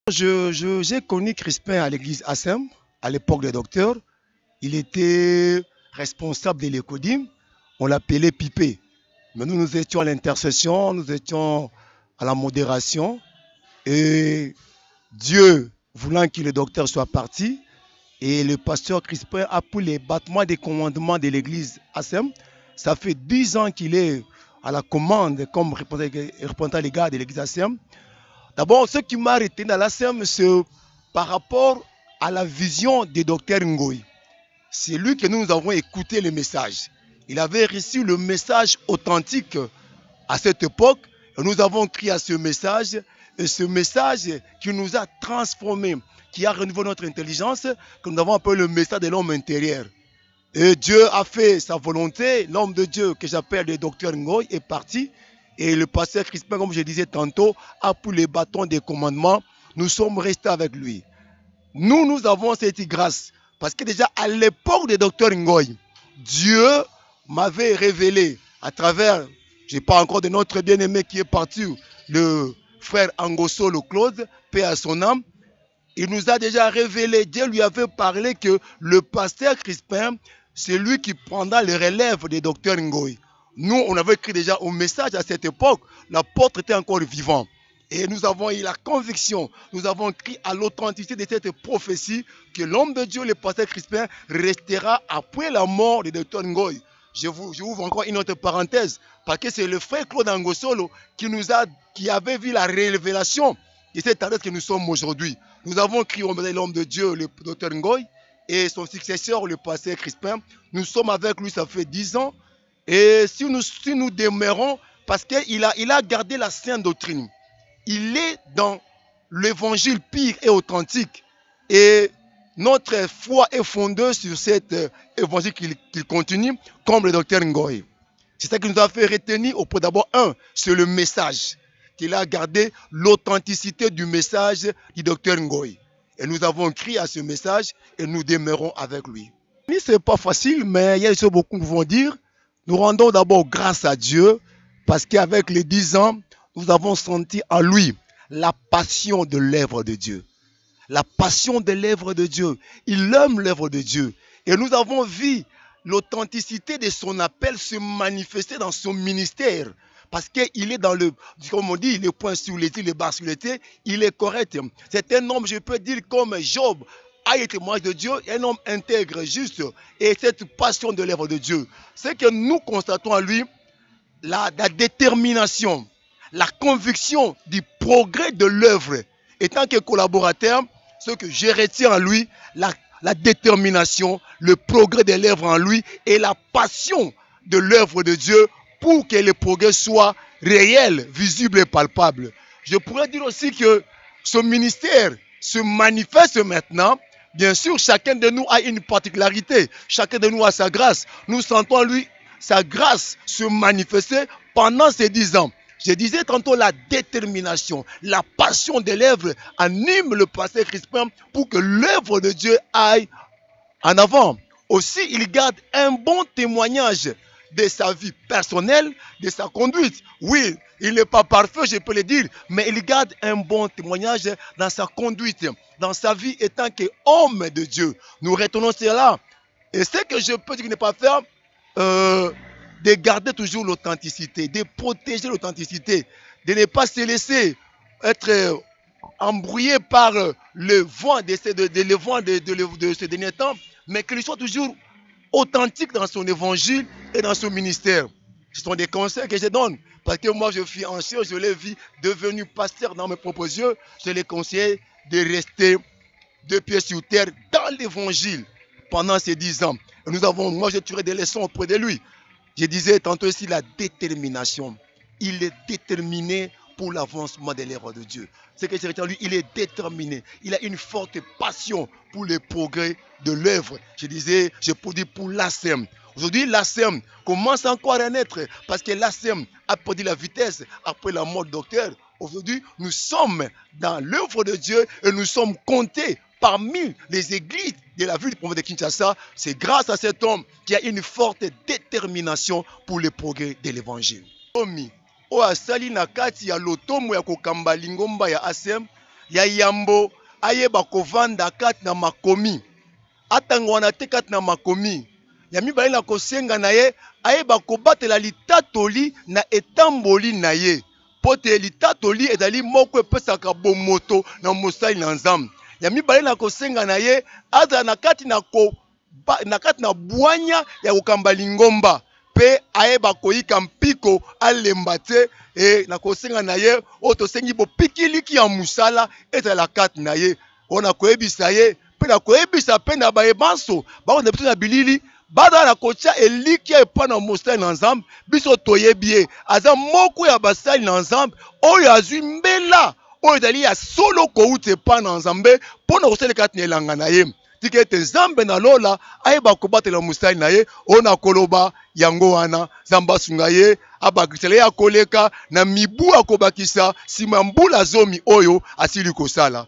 J'ai connu Crispin à l'église ASEM, à l'époque des docteurs. Il était responsable de l'Écodim. On l'appelait Pipé. Mais nous étions à l'intercession, nous étions à la modération. Et Dieu voulant que le docteur soit parti, et le pasteur Crispin a pris les battements des commandements de l'église ASEM. Ça fait 10 ans qu'il est à la commande comme représentant légal de l'église ASEM. D'abord, ce qui m'a retenu dans l'ASEM, c'est par rapport à la vision du docteur Ngoï. C'est lui que nous avons écouté le message. Il avait reçu le message authentique à cette époque. Et nous avons crié à ce message. Et ce message qui nous a transformés, qui a renouvelé notre intelligence, que nous avons appelé le message de l'homme intérieur. Et Dieu a fait sa volonté. L'homme de Dieu que j'appelle le docteur Ngoï est parti. Et le pasteur Crispin, comme je disais tantôt, a pris les bâtons des commandements. Nous sommes restés avec lui. Nous avons cette grâce. Parce que déjà, à l'époque du docteur Ngoï, Dieu m'avait révélé à travers, je ne parle encore de notre bien-aimé qui est parti, le frère Angosolo Claude, paix à son âme. Il nous a déjà révélé, Dieu lui avait parlé que le pasteur Crispin, c'est lui qui prendra le relève des docteurs Ngoï. Nous, on avait écrit déjà au message à cette époque, l'apôtre était encore vivant. Et nous avons eu la conviction, nous avons crié à l'authenticité de cette prophétie que l'homme de Dieu, le pasteur Crispin, restera après la mort du docteur Ngoï. Je ouvre encore une autre parenthèse, parce que c'est le frère Claude Angosolo qui avait vu la révélation de cette adresse que nous sommes aujourd'hui. Nous avons crié au l'homme de Dieu, le docteur Ngoï, et son successeur, le pasteur Crispin. Nous sommes avec lui, ça fait 10 ans. Et si nous demeurons, parce qu'il a gardé la sainte doctrine. Il est dans l'évangile pire et authentique. Et notre foi est fondée sur cet évangile qu'il continue, comme le docteur Ngoï. C'est ça qui nous a fait retenir auprès d'abord, c'est le message. Qu'il a gardé l'authenticité du message du docteur Ngoï. Et nous avons crié à ce message et nous demeurons avec lui. Ce n'est pas facile, mais il y a des choses beaucoup vont dire. Nous rendons d'abord grâce à Dieu parce qu'avec les 10 ans, nous avons senti en lui la passion de l'œuvre de Dieu. La passion de l'œuvre de Dieu. Il aime l'œuvre de Dieu. Et nous avons vu l'authenticité de son appel se manifester dans son ministère. Parce qu'il est dans le, comme on dit, le point sur les îles, le bas sur les têtes, il est correct. C'est un homme, je peux dire, comme Job, a été témoignage de Dieu, un homme intègre, juste, et cette passion de l'œuvre de Dieu. C'est que nous constatons en lui la détermination, la conviction du progrès de l'œuvre. Et tant que collaborateur, ce que je retiens en lui, la détermination, le progrès de l'œuvre en lui et la passion de l'œuvre de Dieu pour que le progrès soit réel, visible et palpable. Je pourrais dire aussi que ce ministère se manifeste maintenant. Bien sûr, chacun de nous a une particularité. Chacun de nous a sa grâce. Nous sentons lui, sa grâce se manifester pendant ces 10 ans. Je disais tantôt la détermination, la passion de l'œuvre anime le pasteur Crispin pour que l'œuvre de Dieu aille en avant. Aussi, il garde un bon témoignage de sa vie personnelle, de sa conduite. Oui, il n'est pas parfait, je peux le dire, mais il garde un bon témoignage dans sa conduite, dans sa vie étant qu'homme de Dieu. Nous retenons cela. Et ce que je peux dire qu'il n'est pas faire, de garder toujours l'authenticité, de protéger l'authenticité, de ne pas se laisser être embrouillé par le vent de ce dernier temps, mais qu'il soit toujours authentique dans son évangile et dans son ministère. Ce sont des conseils que je donne. Parce que moi, je suis ancien, je l'ai vu devenu pasteur dans mes propres yeux. Je les conseille de rester deux pieds sur terre dans l'évangile pendant ces 10 ans. Et moi, j'ai tiré des leçons auprès de lui. Je disais tantôt ici la détermination. Il est déterminé pour l'avancement de l'œuvre de Dieu. Ce que je retiens lui, il est déterminé. Il a une forte passion pour le progrès de l'œuvre. Je disais, je peux dire pour l'ASEM. Aujourd'hui, l'ASEM commence encore à naître parce que l'ASEM a perdu la vitesse après la mort du docteur. Aujourd'hui, nous sommes dans l'œuvre de Dieu et nous sommes comptés parmi les églises de la ville de Kinshasa. C'est grâce à cet homme qui a une forte détermination pour le progrès de l'évangile. O asali na kati ya lotomo ya kokamba lingomba ya ASEM ya yambo ayeba kovanda kati na makomi atango wana te kati na makomi ya mibale na kosenga na ye ayeba kobatela litatoli na etamboli na ye pote litatoli ezali moko epesaka bomoto na mosali na Nzambe ya mibale na kosenga na ye azala na kati na bwanya ya kokamba lingomba pe ayeba koyika mpiko alemba te na kosenga na ye o tosengi bopikiliki ya musala ezala kati na ye ona koyebisa ye pe na koyebisa pe na bayebanso bakonde biso na bilili bada na kotia eliki epa na mosali na Nzambe biso toyebi ye aza moko ya basali na Nzambe oyo azwi mbela oyo ezali ya solo kouta epa na Nzambe mpo na kosala kati na elanga na ye tika ete Nzambe na lola ayeba kobatela mosali na ye ona koloba yango wana Nzambe asunga ye abakisela ye akoleka na mibu akobakisa nsima mbula zomi oyo asili kosala.